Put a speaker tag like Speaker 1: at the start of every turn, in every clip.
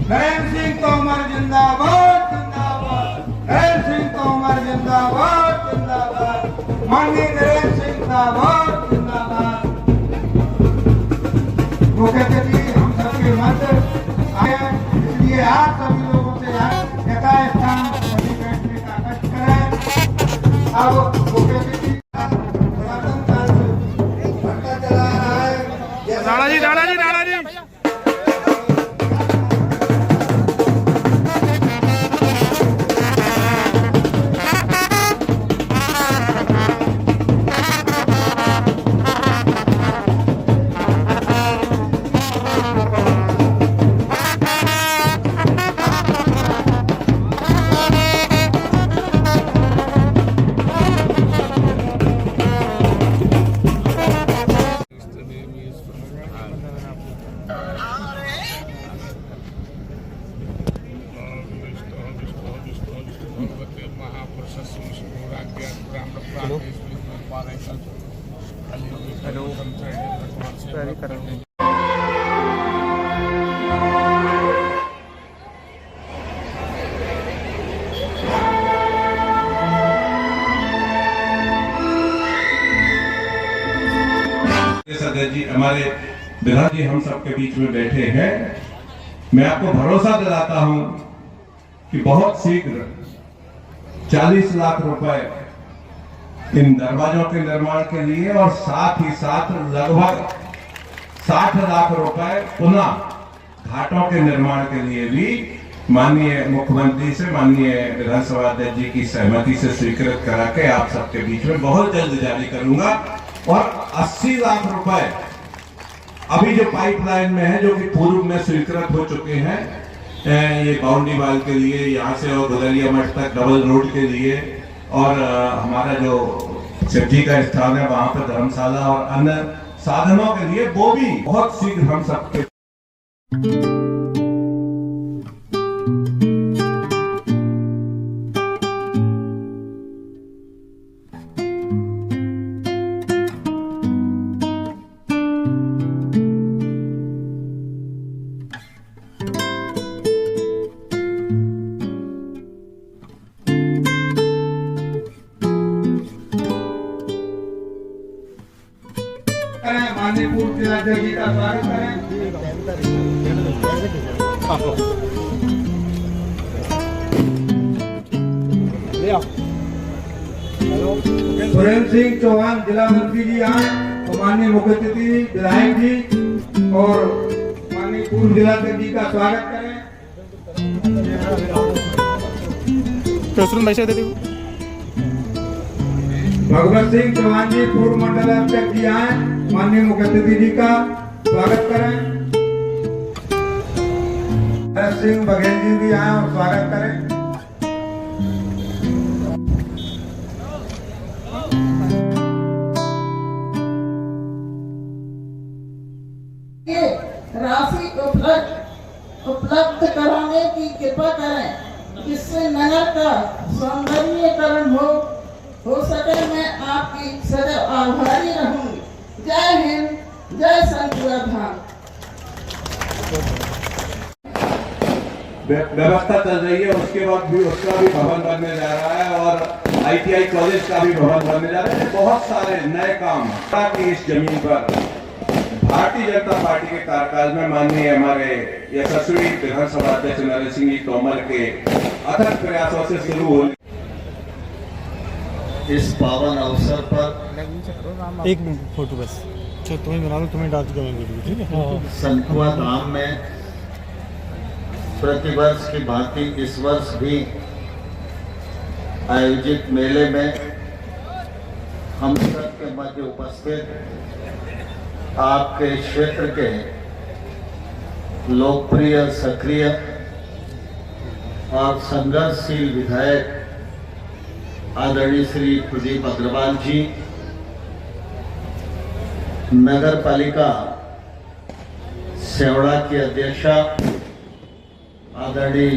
Speaker 1: नरेंद्र सिंह तोमर जिंदाबाद जिंदाबाद, नरेंद्र सिंह तोमर जिंदाबाद जिंदाबाद, माननीय नरेंद्र सिंह जिंदाबाद जिंदाबाद। मुख्य अतिथि हम सबके मध्य आए, इसलिए आप सभी लोगों से यथास्थान सभी बैठने का कष्ट करें। अब मुख्य अतिथि
Speaker 2: नाना जी
Speaker 3: सदस्य जी, हमारे विधायक जी हम सबके बीच में बैठे हैं। मैं आपको भरोसा दिलाता हूं कि बहुत शीघ्र 40 लाख रुपए इन दरवाजों के निर्माण के लिए और साथ ही साथ लगभग 60 लाख रुपए पुनः घाटों के निर्माण के लिए भी माननीय मुख्यमंत्री से, माननीय विधानसभा अध्यक्ष जी की सहमति से स्वीकृत करा के आप सबके बीच में बहुत जल्द जारी करूंगा। और 80 लाख रुपए अभी जो पाइपलाइन में है, जो कि पूर्व में स्वीकृत हो चुके हैं, ये बाउंड्री वाल के लिए, यहाँ से और गुदरिया मठ तक डबल रोड के लिए, और हमारा जो शिवजी का स्थान है वहां पर धर्मशाला और अन्य साधनों के लिए, वो भी बहुत शीघ्र हम सबके
Speaker 1: माननीय पूर्व जिलाध्यक्ष जी का स्वागत करें। सुरेंद्र सिंह चौहान जिला मंत्री जी आए, और माननीय मुख्य अतिथि विधायक जी और माननीय पूर्व जिलाध्यक्ष जी का स्वागत करें। भगवत सिंह चौहान जी पूर्व मंडल अध्यक्ष जी आए, माननीय मुख्य अतिथि जी का स्वागत करें। सिंह बघेल जी भी आए और स्वागत करें।
Speaker 4: राशि उपलब्ध कराने की कृपा करें, जिससे नगर का सौंदर्यीकरण हो सके। मैं आपकी सदैव आभारी रहूंगी। जय हिंद, जय संतपुरा धाम।
Speaker 3: व्यवस्था चल रही है, उसके बाद भी उसका भी भवन बनने जा रहा है, और ITI कॉलेज का भी भवन बनने जा रहा है। बहुत सारे नए काम की इस जमीन पर भारतीय जनता पार्टी के कार्यकाल में माननीय हमारे यशस्वी विधानसभा अध्यक्ष नरेंद्र सिंह जी तोमर के अथक प्रयासों से शुरू हो।
Speaker 5: इस पावन अवसर पर
Speaker 2: एक मिनट फोटो बस, तुम्हें बना लो, तुम्हें डाल वीडियो, ठीक है।
Speaker 5: संतपुरा धाम में प्रतिवर्ष की भांति इस वर्ष भी आयोजित मेले में हम सबके मध्य उपस्थित आपके क्षेत्र के लोकप्रिय, सक्रिय और संघर्षशील विधायक आदरणीय श्री प्रदीप अग्रवाल जी, नगर पालिका सेवड़ा की अध्यक्षा आदरणीय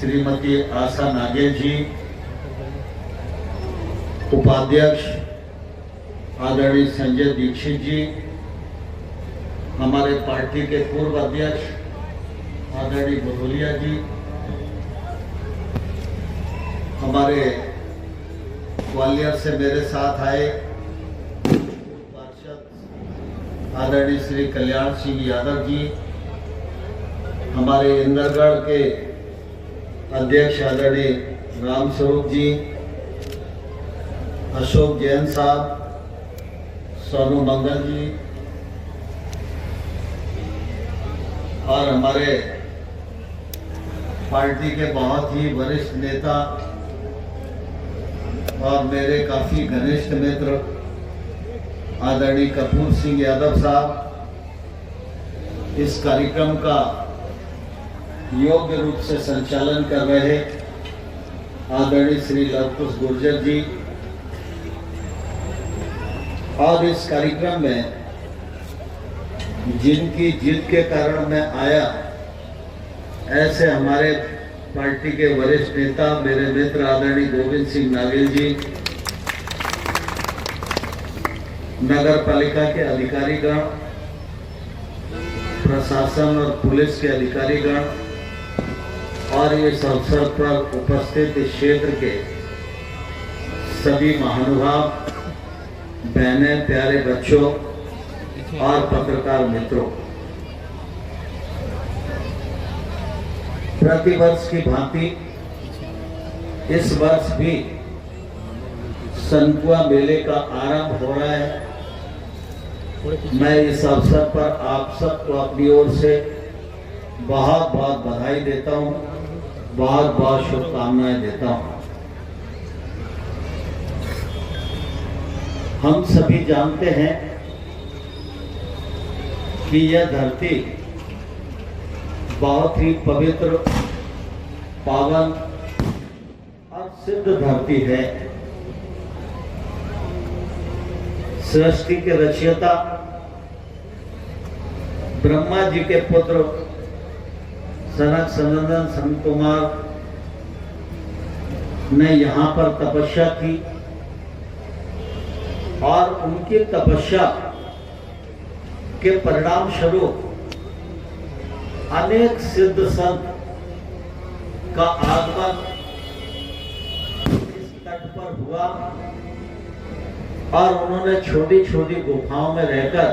Speaker 5: श्रीमती आशा नागेल जी, उपाध्यक्ष आदरणीय संजय दीक्षित जी, हमारे पार्टी के पूर्व अध्यक्ष आदरणीय भदौलिया जी, हमारे ग्वालियर से मेरे साथ आए पार्षद आदरणीय श्री कल्याण सिंह यादव जी, हमारे इंदरगढ़ के अध्यक्ष आदरणीय रामस्वरूप जी, अशोक जैन साहब, सोनू मंगल जी और हमारे पार्टी के बहुत ही वरिष्ठ नेता और मेरे काफी घनिष्ठ मित्र आदरणीय कपूर सिंह यादव साहब, इस कार्यक्रम का योग्य रूप से संचालन कर रहे आदरणीय श्री लवकुश गुर्जर जी, और इस कार्यक्रम में जिनकी जिद के कारण मैं आया, ऐसे हमारे पार्टी के वरिष्ठ नेता मेरे मित्र आदरणीय गोविंद सिंह नागेल जी, नगर पालिका के अधिकारीगण, प्रशासन और पुलिस के अधिकारीगण और इस अवसर पर उपस्थित इस क्षेत्र के सभी महानुभाव, बहनें, प्यारे बच्चों और पत्रकार मित्रों, प्रतिवर्ष की भांति इस वर्ष भी सनकुआ मेले का आरंभ हो रहा है। मैं इस अवसर पर आप सबको अपनी ओर से बहुत बहुत बधाई देता हूं, बहुत बहुत शुभकामनाएं देता हूं। हम सभी जानते हैं कि यह धरती बहुत ही पवित्र, पावन और सिद्ध धरती है। सृष्टि के रचयिता ब्रह्मा जी के पुत्र सनक सनंदन संत कुमार ने यहाँ पर तपस्या की और उनकी तपस्या के परिणाम स्वरूप अनेक सिद्ध संत का आगमन इस तट पर हुआ और उन्होंने छोटी छोटी गुफाओं में रहकर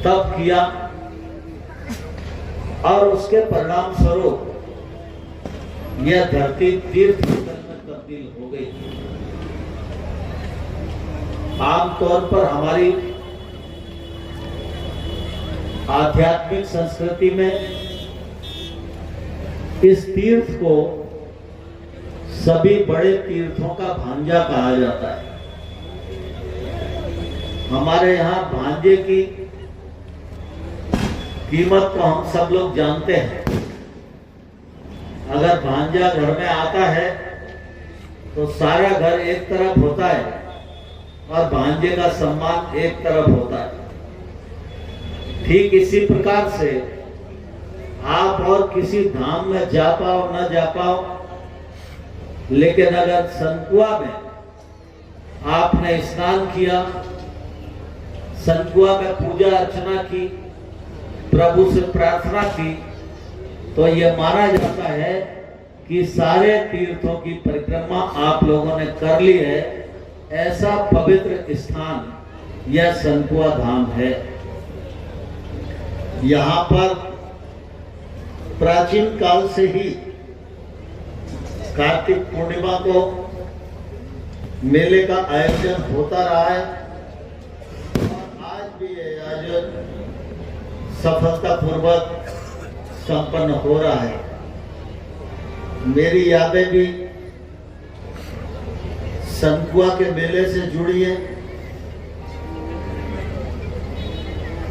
Speaker 5: तप किया और उसके परिणाम स्वरूप यह धरती तीर्थ स्थल में तब्दील हो गई। आमतौर पर हमारी आध्यात्मिक संस्कृति में इस तीर्थ को सभी बड़े तीर्थों का भांजा कहा जाता है। हमारे यहाँ भांजे की कीमत को हम सब लोग जानते हैं। अगर भांजा घर में आता है तो सारा घर एक तरफ होता है और भांजे का सम्मान एक तरफ होता है। ठीक इसी प्रकार से आप और किसी धाम में जा पाओ न जा पाओ, लेकिन अगर सनकुआ में आपने स्नान किया, सनकुआ में पूजा अर्चना की, प्रभु से प्रार्थना की, तो यह माना जाता है कि सारे तीर्थों की परिक्रमा आप लोगों ने कर ली है। ऐसा पवित्र स्थान यह सनकुआ धाम है। यहाँ पर प्राचीन काल से ही कार्तिक पूर्णिमा को मेले का आयोजन होता रहा है और आज भी यह आयोजन सफलतापूर्वक संपन्न हो रहा है। मेरी यादें भी सनकुआ के मेले से जुड़ी है,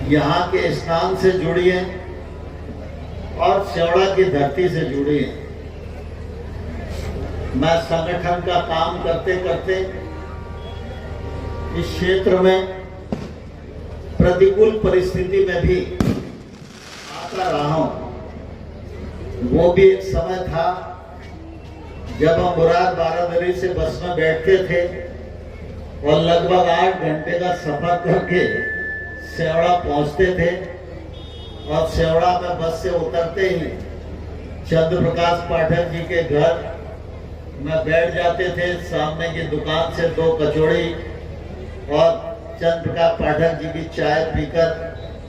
Speaker 5: यहाँ के स्नान से जुड़ी है और सेवड़ा की धरती से जुड़ी है। मैं संगठन का काम करते करते इस क्षेत्र में प्रतिकूल परिस्थिति में भी आता रहा हूं। वो भी एक समय था जब हम मुराद बारादरी से बस में बैठते थे और लगभग 8 घंटे का सफर करके सेवड़ा पहुंचते थे और सेवड़ा में बस से उतरते ही चंद्र प्रकाश पाठक जी के घर में बैठ जाते थे। सामने की दुकान से 2 कचौड़ी और चंद्र प्रकाश पाठक जी की चाय पीकर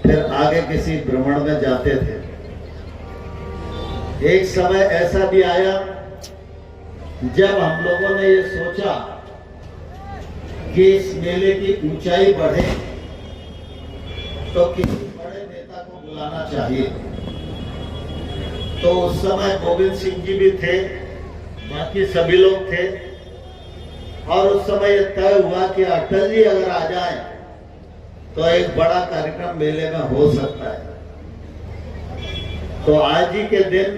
Speaker 5: फिर आगे किसी भ्रमण में जाते थे। एक समय ऐसा भी आया जब हम लोगों ने ये सोचा कि इस मेले की ऊंचाई बढ़े तो किसी बड़े नेता को बुलाना चाहिए। तो उस समय गोविंद सिंह जी भी थे, बाकी सभी लोग थे, और उस समय यह तय हुआ कि अटल जी अगर आ जाए तो एक बड़ा कार्यक्रम मेले में हो सकता है। तो आज ही के दिन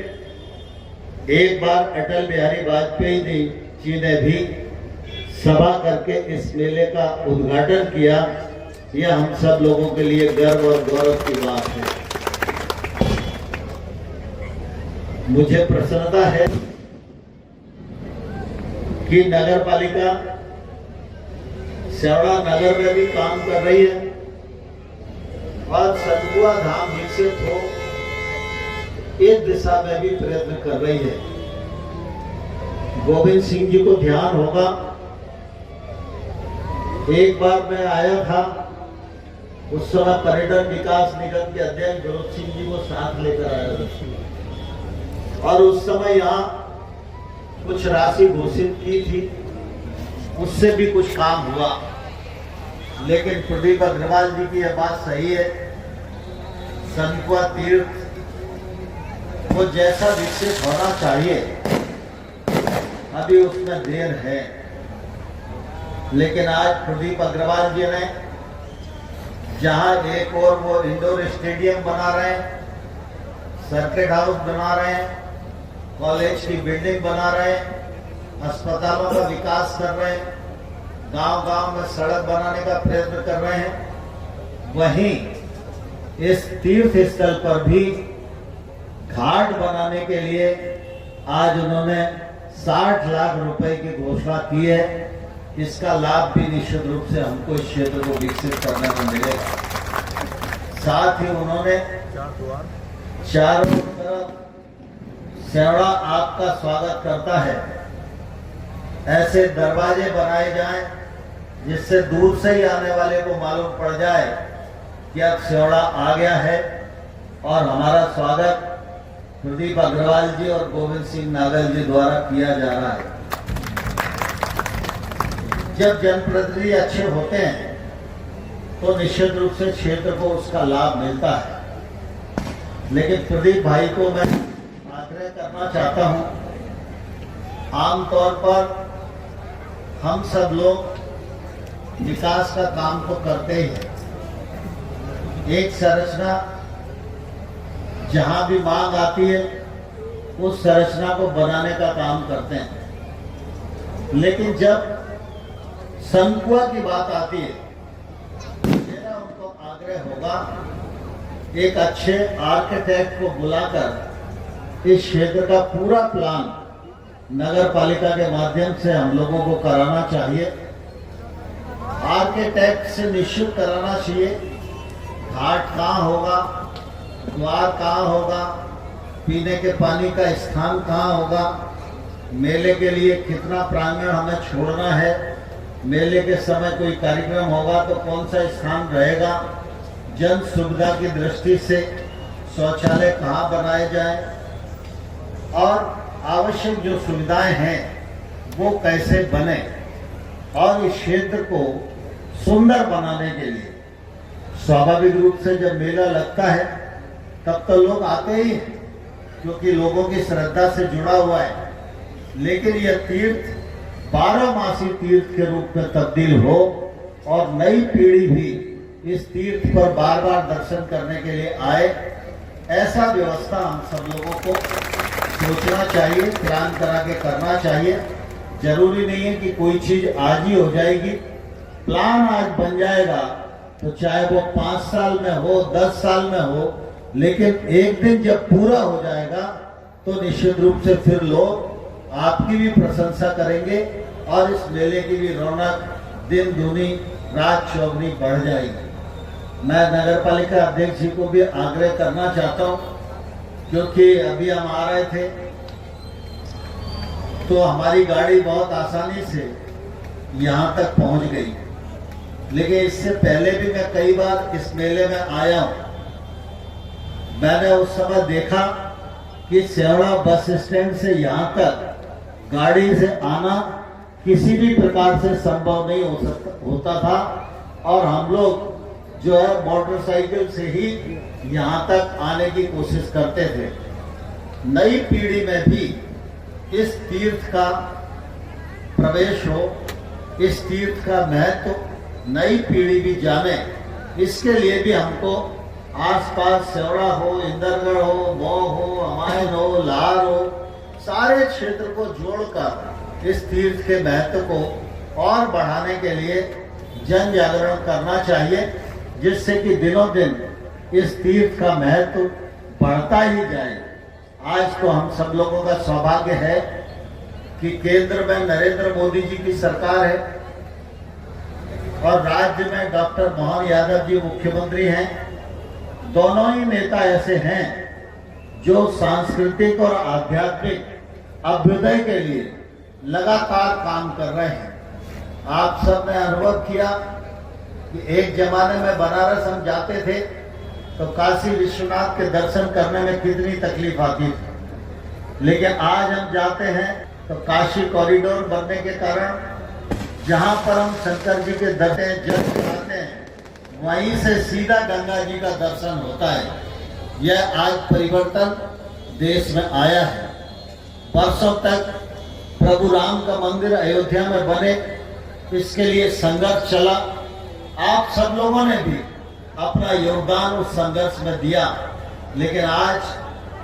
Speaker 5: एक बार अटल बिहारी वाजपेयी जी ने भी सभा करके इस मेले का उद्घाटन किया। यह हम सब लोगों के लिए गर्व और गौरव की बात है। मुझे प्रसन्नता है कि नगर पालिका सेवड़ा नगर में भी काम कर रही है और सतपुड़ा धाम विकसित हो इस दिशा में भी प्रयत्न कर रही है। गोविंद सिंह जी को ध्यान होगा, एक बार मैं आया था, उस समय पर्यटन विकास निगम के अध्यक्ष विनोद सिंह जी को साथ लेकर आया था और उस समय यहाँ कुछ राशि घोषित की थी, उससे भी कुछ काम हुआ। लेकिन प्रदीप अग्रवाल जी की यह बात सही है, सनकुआ तीर्थ वो जैसा विकसित होना चाहिए अभी उसमें देर है। लेकिन आज प्रदीप अग्रवाल जी ने जहां एक और वो इंडोर स्टेडियम बना रहे हैं, सर्किट हाउस बना रहे हैं, कॉलेज की बिल्डिंग बना रहे हैं, अस्पतालों का विकास कर रहे हैं, गांव-गांव में सड़क बनाने का प्रयत्न कर रहे हैं, वहीं इस तीर्थ स्थल पर भी घाट बनाने के लिए आज उन्होंने 60 लाख रुपए की घोषणा की है। इसका लाभ भी निश्चित रूप से हमको इस क्षेत्र को विकसित करने में मिलेगा। साथ ही उन्होंने चारों तरफ सेवड़ा आपका स्वागत करता है, ऐसे दरवाजे बनाए जाएं जिससे दूर से ही आने वाले को मालूम पड़ जाए कि अब सेवड़ा आ गया है और हमारा स्वागत प्रदीप अग्रवाल जी और गोविंद सिंह नागल जी द्वारा किया जा रहा है। जब जनप्रतिनिधि अच्छे होते हैं तो निश्चित रूप से क्षेत्र को उसका लाभ मिलता है। लेकिन प्रदीप भाई को मैं आग्रह करना चाहता हूं, आमतौर पर हम सब लोग विकास का काम तो करते ही हैं, एक संरचना जहां भी मांग आती है उस संरचना को बनाने का काम करते हैं। लेकिन जब सनकुआ की बात आती है, मेरा उनको आग्रह होगा एक अच्छे आर्किटेक्ट को बुलाकर इस क्षेत्र का पूरा प्लान नगर पालिका के माध्यम से हम लोगों को कराना चाहिए। आर्किटेक्ट से निश्चित कराना चाहिए घाट कहाँ होगा, द्वार कहाँ होगा, पीने के पानी का स्थान कहाँ होगा, मेले के लिए कितना प्रांगण हमें छोड़ना है, मेले के समय कोई कार्यक्रम होगा तो कौन सा स्थान रहेगा, जन सुविधा की दृष्टि से शौचालय कहाँ बनाए जाएं और आवश्यक जो सुविधाएं हैं वो कैसे बने, और इस क्षेत्र को सुंदर बनाने के लिए स्वाभाविक रूप से जब मेला लगता है तब तो लोग आते ही हैं क्योंकि लोगों की श्रद्धा से जुड़ा हुआ है। लेकिन यह तीर्थ 12 मासी तीर्थ के रूप में तब्दील हो और नई पीढ़ी भी इस तीर्थ पर बार बार दर्शन करने के लिए आए, ऐसा व्यवस्था हम सब लोगों को सोचना चाहिए, प्लान करा के करना चाहिए। जरूरी नहीं है कि कोई चीज आज ही हो जाएगी, प्लान आज बन जाएगा तो चाहे वो 5 साल में हो, 10 साल में हो, लेकिन एक दिन जब पूरा हो जाएगा तो निश्चित रूप से फिर लोग आपकी भी प्रशंसा करेंगे और इस मेले की भी रौनक दिन दूनी रात चौगुनी बढ़ जाएगी। मैं नगर पालिका अध्यक्ष जी को भी आग्रह करना चाहता हूं, क्योंकि अभी हम आ रहे थे तो हमारी गाड़ी बहुत आसानी से यहाँ तक पहुँच गई, लेकिन इससे पहले भी मैं कई बार इस मेले में आया हूँ। मैंने उस समय देखा कि सेवड़ा बस स्टैंड से यहाँ तक गाड़ी से आना किसी भी प्रकार से संभव नहीं होता था, और हम लोग जो है मोटरसाइकिल से ही यहाँ तक आने की कोशिश करते थे। नई पीढ़ी में भी इस तीर्थ का प्रवेश हो, इस तीर्थ का महत्व नई पीढ़ी भी जाने, इसके लिए भी हमको आसपास सेवड़ा हो, इंदरगढ़ हो, मऊ हो, अमायन हो, लार हो, सारे क्षेत्र को जोड़कर इस तीर्थ के महत्व को और बढ़ाने के लिए जन जागरण करना चाहिए, जिससे कि दिनों दिन इस तीर्थ का महत्व बढ़ता ही जाए। आज तो हम सब लोगों का सौभाग्य है कि केंद्र में नरेंद्र मोदी जी की सरकार है और राज्य में डॉक्टर मोहन यादव जी मुख्यमंत्री हैं। दोनों ही नेता ऐसे हैं जो सांस्कृतिक और आध्यात्मिक अभ्युदय के लिए लगातार काम कर रहे हैं। आप सब ने अनुभव किया कि एक जमाने में बनारस हम जाते थे तो काशी विश्वनाथ के दर्शन करने में कितनी तकलीफ आती थी, लेकिन आज हम जाते हैं तो काशी कॉरिडोर बनने के कारण जहां पर हम शंकर जी के दर्शन जल चढ़ाते हैं, वहीं से सीधा गंगा जी का दर्शन होता है। यह आज परिवर्तन देश में आया है। वर्षों तक प्रभु राम का मंदिर अयोध्या में बने, इसके लिए संघर्ष चला। आप सब लोगों ने भी अपना योगदान उस संघर्ष में दिया, लेकिन आज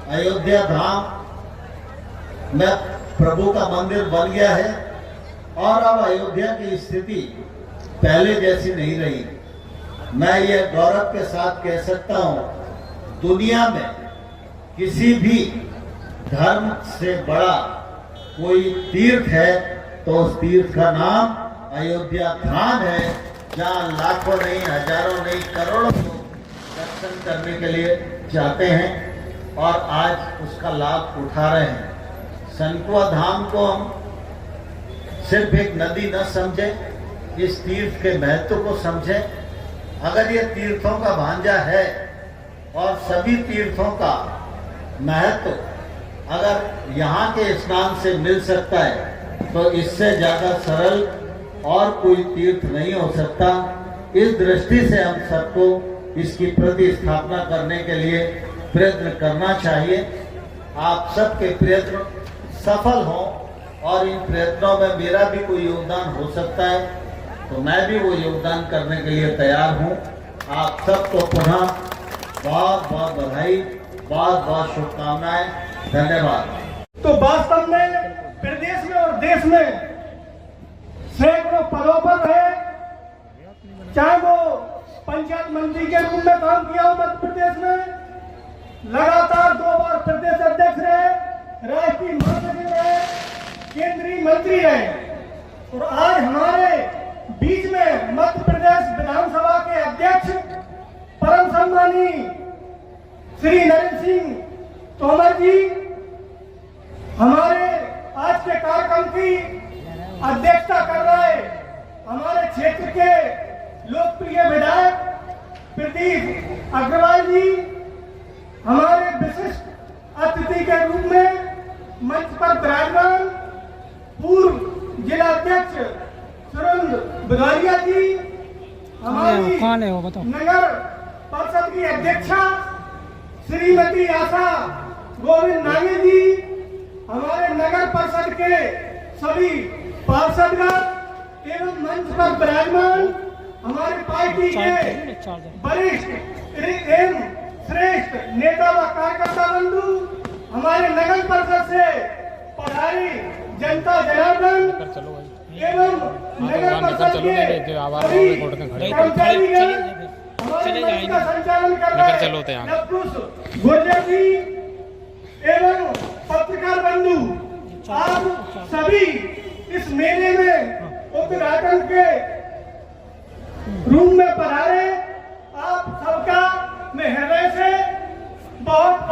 Speaker 5: अयोध्या धाम में प्रभु का मंदिर बन गया है और अब अयोध्या की स्थिति पहले जैसी नहीं रही। मैं ये गौरव के साथ कह सकता हूँ, दुनिया में किसी भी धर्म से बड़ा कोई तीर्थ है तो उस तीर्थ का नाम अयोध्या धाम है, जहाँ लाखों नहीं, हजारों नहीं, करोड़ों लोग दर्शन करने के लिए जाते हैं और आज उसका लाभ उठा रहे हैं। सनकुआ धाम को हम सिर्फ एक नदी न समझें, इस तीर्थ के महत्व को समझें। अगर ये तीर्थों का भांजा है और सभी तीर्थों का महत्व अगर यहाँ के स्नान से मिल सकता है तो इससे ज्यादा सरल और कोई तीर्थ नहीं हो सकता। इस दृष्टि से हम सबको इसकी प्रतिस्थापना करने के लिए प्रयत्न करना चाहिए। आप सबके प्रयत्न सफल हों और इन प्रयत्नों में मेरा भी कोई योगदान हो सकता है तो मैं भी वो योगदान करने के लिए तैयार हूँ। आप सबको पुनः बहुत बहुत बधाई, बहुत बहुत शुभकामनाएं, धन्यवाद।
Speaker 6: तो वास्तव में प्रदेश में और देश में सैकड़ों पदों पर रहे, चाहे वो पंचायत मंत्री के रूप में काम किया हो मध्य प्रदेश में, लगातार 2 बार प्रदेश अध्यक्ष रहे, राष्ट्रीय महासचिव रहे, केंद्रीय मंत्री रहे, और आज हमारे बीच में मध्य प्रदेश विधानसभा के अध्यक्ष परम सम्मानी श्री नरेंद्र सिंह तोमर जी हमारे आज के कार्यक्रम की अध्यक्षता कर रहे, हमारे क्षेत्र के लोकप्रिय विधायक प्रदीप अग्रवाल जी हमारे विशिष्ट अतिथि के रूप में मंच पर विराजमान पूर्व जिला अध्यक्ष सुरेंद्र बघारिया जी, हमारी नगर परिषद की अध्यक्षा श्रीमती आशा गोविंद नागे जी, हमारे नगर परिषद के सभी पार्षदगण एवं मंच पर विराजमान हमारे पार्टी के वरिष्ठ एवं श्रेष्ठ नेता व कार्यकर्ता बंधु, हमारे नगर परिषद से पधारी जनता जनार्दन एवं नगर परिषद के कर्मचारीगण, हमारे मंच का संचालन कर रहे नवकुश गुर्जर जी एवं पत्रकार बंधु, आप सभी इस मेले में उद्घाटन के रूम में पधारे। आप बहुत